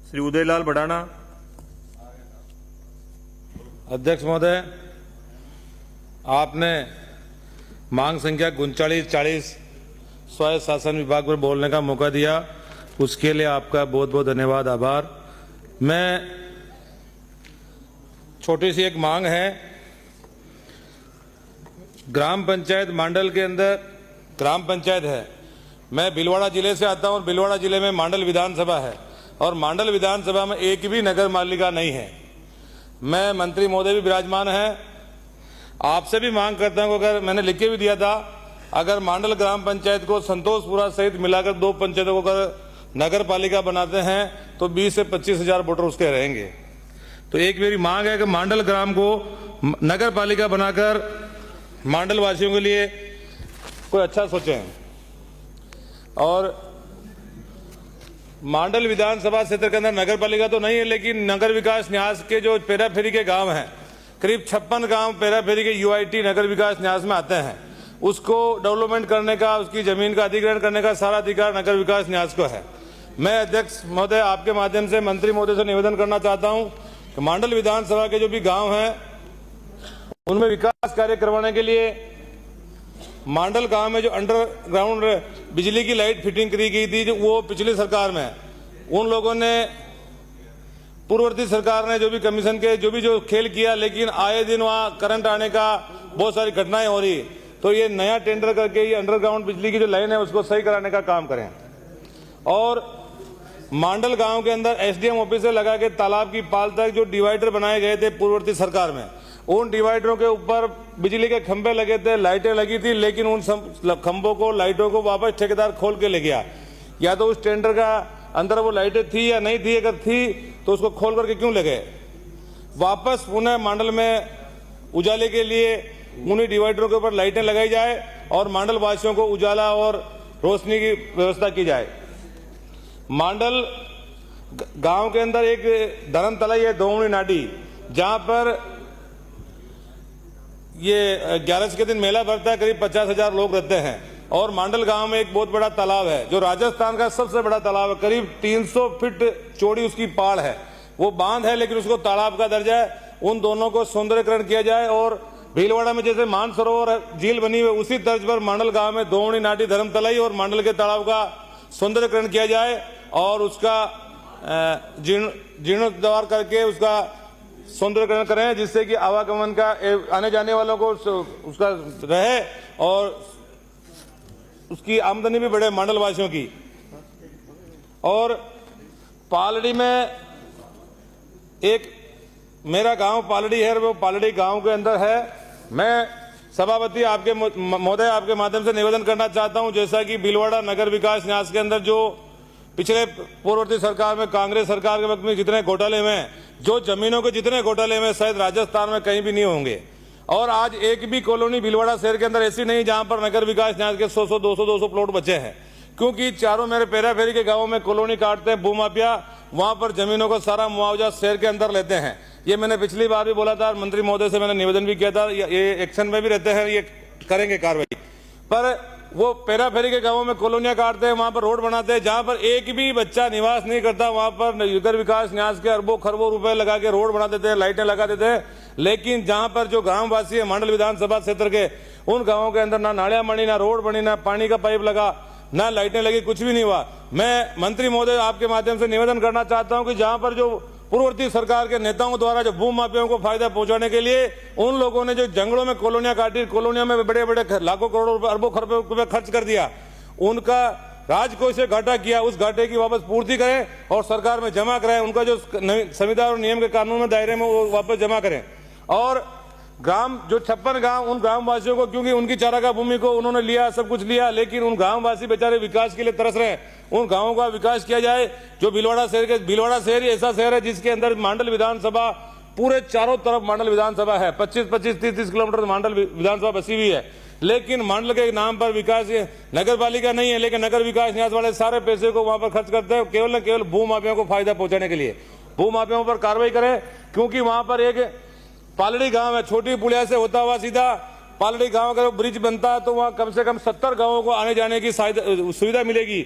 श्री उदयलाल बड़ाना। अध्यक्ष महोदय, आपने मांग संख्या 3940 स्वायत्त शासन विभाग पर बोलने का मौका दिया, उसके लिए आपका बहुत बहुत धन्यवाद, आभार। मैं छोटी सी एक मांग है, ग्राम पंचायत मांडल के अंदर ग्राम पंचायत है। मैं भीलवाड़ा जिले से आता हूं और भीलवाड़ा जिले में मांडल विधानसभा है और मांडल विधानसभा में एक भी नगर पालिका नहीं है। मैं मंत्री महोदय भी विराजमान हैं, आपसे भी मांग करता हूं, अगर मैंने लिख के भी दिया था, अगर मांडल ग्राम पंचायत को संतोषपुरा सहित मिलाकर 2 पंचायतों को अगर नगर पालिका बनाते हैं तो 20 से 25 हजार वोटर उसके रहेंगे। तो एक मेरी मांग है कि मांडल ग्राम को नगर पालिका बनाकर मांडल वासियों के लिए कोई अच्छा सोचें। और मांडल विधानसभा क्षेत्र के अंदर नगर पालिका तो नहीं है, लेकिन नगर विकास न्यास के जो पेराफेरी के गांव हैं, करीब 56 गांव पेराफेरी के यूआईटी नगर विकास न्यास में आते हैं, उसको डेवलपमेंट करने का, उसकी जमीन का अधिग्रहण करने का सारा अधिकार नगर विकास न्यास को है। मैं अध्यक्ष महोदय आपके माध्यम से मंत्री महोदय से निवेदन करना चाहता हूं कि मांडल विधानसभा के जो भी गांव हैं उनमें विकास कार्य करवाने के लिए मांडल गांव में जो अंडरग्राउंड बिजली की लाइट फिटिंग करी गई थी, जो वो पिछली सरकार में उन लोगों ने, पूर्ववर्ती सरकार ने जो भी कमीशन के जो खेल किया, लेकिन आए दिन वहां करंट आने का बहुत सारी घटनाएं हो रही। तो ये नया टेंडर करके ये अंडरग्राउंड बिजली की जो लाइन है उसको सही कराने का काम करें। और मांडल गांव के अंदर एसडीएम ऑफिस से लगा के तालाब की पाल तक जो डिवाइडर बनाए गए थे पूर्ववर्ती सरकार में, उन डिवाइडरों के ऊपर बिजली के खंभे लगे थे, लाइटें लगी थी, लेकिन उन खंभों को, लाइटों को वापस ठेकेदार खोल के ले गया। या तो उस टेंडर का अंदर वो लाइटें थी या नहीं थी, अगर थी तो उसको खोल करके क्यों ले गए। वापस पुनः मांडल में उजाले के लिए उन्हीं डिवाइडरों के ऊपर लाइटें लगाई जाए और मांडल वासियों को उजाला और रोशनी की व्यवस्था की जाए। मांडल गांव के अंदर एक धर्मतलाई है, दोवनी नाडी, जहां पर ये 11 के दिन मेला भरता है, करीब 50,000 लोग रहते हैं। और मांडल गांव में एक बहुत बड़ा तालाब है जो राजस्थान का सबसे बड़ा तालाब है, करीब 300 फीट चौड़ी उसकी पाड़ है, वो बांध है लेकिन उसको तालाब का दर्जा है। उन दोनों को सौंदर्यकरण किया जाए और भीलवाड़ा में जैसे मानसरोवर झील बनी हुई उसी तर्ज पर मांडल गांव में दोवनी नाटी, धर्मतलाई और मांडल के तालाब का सौंदर्यकरण किया जाए और उसका जीर्णोद्धार करके उसका सौंदर्यकरण करें, जिससे कि आवागमन का, आने जाने वालों को उसका रहे और उसकी आमदनी भी बढ़े मांडल वासियों की। और पालड़ी में एक मेरा गांव पालड़ी है, वो पालड़ी गांव के अंदर है। मैं सभापति आपके महोदय आपके माध्यम से निवेदन करना चाहता हूं, जैसा कि भीलवाड़ा नगर विकास न्यास के अंदर जो पिछले पूर्ववर्ती सरकार में, कांग्रेस सरकार के वक्त में जितने घोटाले में, जो जमीनों के जितने घोटाले में शायद राजस्थान में कहीं भी नहीं होंगे। और आज एक भी कॉलोनी भीलवाड़ा शहर के अंदर ऐसी नहीं जहां पर नगर विकास न्यास के 100 200 प्लॉट बचे हैं, क्योंकि चारों मेरे पेराफेरी के गांवों में कॉलोनी काटते हैं भूमाफिया, वहां पर जमीनों का सारा मुआवजा शहर के अंदर लेते हैं। ये मैंने पिछली बार भी बोला था, मंत्री महोदय से मैंने निवेदन भी किया था, ये एक्शन में भी रहते हैं, ये करेंगे कार्रवाई। पर वो पेराफेरी के गांवों में कॉलोनियां काटते हैं, वहां पर रोड बनाते हैं, जहां पर एक भी बच्चा निवास नहीं करता, वहां पर नगर विकास न्यास के अरबों खरबों रुपए लगा के रोड बना देते हैं, लाइटें लगा देते हैं। लेकिन जहां पर जो ग्रामवासी है मांडल विधानसभा क्षेत्र के, उन गांवों के अंदर ना नालियां बनी, ना रोड बनी, ना पानी का पाइप लगा, ना लाइटें लगी, कुछ भी नहीं हुआ। मैं मंत्री महोदय आपके माध्यम से निवेदन करना चाहता हूं कि जहां पर जो पूर्ववर्ती सरकार के नेताओं द्वारा जो भू माफियाओं को फायदा पहुंचाने के लिए उन लोगों ने जो जंगलों में कॉलोनियां काटी, कॉलोनियों में बड़े बड़े लाखों करोड़ों रुपए, अरबों खरबों रुपए खर्च कर दिया, उनका राजकोष से घाटा किया, उस घाटे की वापस पूर्ति करें और सरकार में जमा कराएं। उनका जो संविधान और नियम के कानून में दायरे में वो वापस जमा करें। और ग्राम जो 56 गांव, उन ग्रामवासियों को, क्योंकि उनकी चारागाह भूमि को उन्होंने लिया, सब कुछ लिया, लेकिन उन ग्रामवासी बेचारे विकास के लिए तरस रहे हैं। उन गांवों का विकास किया जाए। जो भीलवाड़ा शहर ऐसा शहर है जिसके अंदर मांडल विधानसभा पूरे चारों तरफ मांडल विधानसभा है, 25-25, 30-30 किलोमीटर मांडल विधानसभा बसी हुई है, लेकिन मांडल के नाम पर विकास, नगर पालिका नहीं है, लेकिन नगर विकास न्यास वाले सारे पैसे को वहां पर खर्च करते हैं केवल न केवल भू माफियाओं को फायदा पहुंचाने के लिए। भू माफियाओं पर कार्रवाई करें, क्योंकि वहां पर एक पालड़ी गांव है, छोटी पुलिया से होता हुआ सीधा पालड़ी गांव का ब्रिज बनता है तो वहां कम से कम 70 गांवों को आने जाने की सुविधा मिलेगी।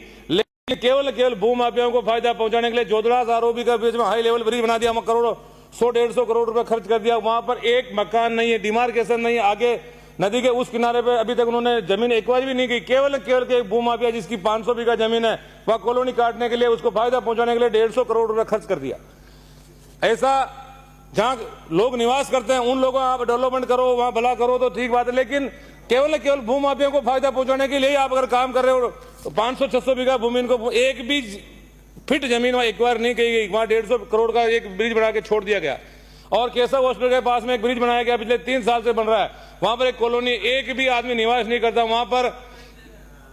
केवल भू माफियाओं को फायदा पहुंचाने के लिए जोधड़ा आरोपी का बीच में हाई लेवल ब्रिज बना दिया, करोड़ों 100-150 करोड़ रुपए खर्च कर दिया। वहां पर एक मकान नहीं है, डिमार्केशन नहीं है, आगे नदी के उस किनारे पे अभी तक उन्होंने जमीन एक बार भी नहीं की। केवल एक भू माफिया जिसकी 500 बीघा जमीन है, वह कॉलोनी काटने के लिए, उसको फायदा पहुंचाने के लिए 150 करोड़ रुपए खर्च कर दिया। ऐसा जहां लोग निवास करते हैं उन लोगों आप डेवलपमेंट करो, वहां भला करो तो ठीक बात है, लेकिन केवल भू माफियाओं को फायदा पहुंचाने के लिए आप अगर काम कर रहे हो, तो 500-600 बीघा भूमि को एक भी फिट जमीन वहां एक बार नहीं कही गई। वहां 150 करोड़ का एक ब्रिज बना के छोड़ दिया गया। और केशव हॉस्पिटल के पास में एक ब्रिज बनाया गया, पिछले 3 साल से बन रहा है, वहां पर एक कॉलोनी, एक भी आदमी निवास नहीं करता। वहां पर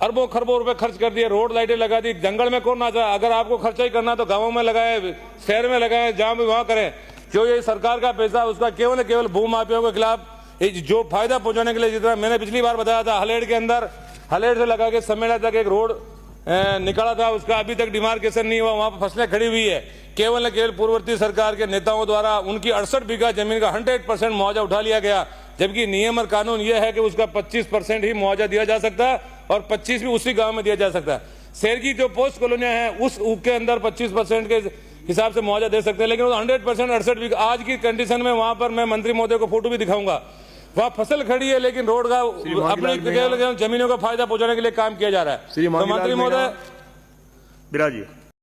अरबों खरबों रुपए खर्च कर दिए, रोड लाइटें लगा दी। जंगल में कौन नाचा? अगर आपको खर्चा ही करना तो गाँवों में लगाए, शहर में लगाए, जहां भी वहां करें। जो ये सरकार का पैसा उसका केवल भू माफियाओं के खिलाफ जो फायदा पहुंचाने के लिए, जितना मैंने पिछली बार बताया था, हलेड़ के अंदर, हलेड़ से लगा के समेड़ा तक एक रोड निकाला था, उसका अभी तक डिमार्केशन नहीं हुआ, वहां पर फसलें खड़ी हुई है। केवल पूर्ववर्ती सरकार के नेताओं द्वारा उनकी 68 बीघा जमीन का 100% मुआवजा उठा लिया गया, जबकि नियम और कानून यह है कि उसका 25% ही मुआवजा दिया जा सकता है और 25 भी उसी गांव में दिया जा सकता है। शहर की जो पोस्ट कॉलोनियां हैं उसके अंदर 25% के हिसाब से मुआवजा दे सकते हैं, लेकिन 100% 68 बीघा आज की कंडीशन में, वहां पर मैं मंत्री महोदय को फोटो भी दिखाऊंगा, वहाँ फसल खड़ी है लेकिन रोड का अपनी जमीनों का फायदा पहुंचाने के लिए काम किया जा रहा है। मंत्री महोदय बिराजी।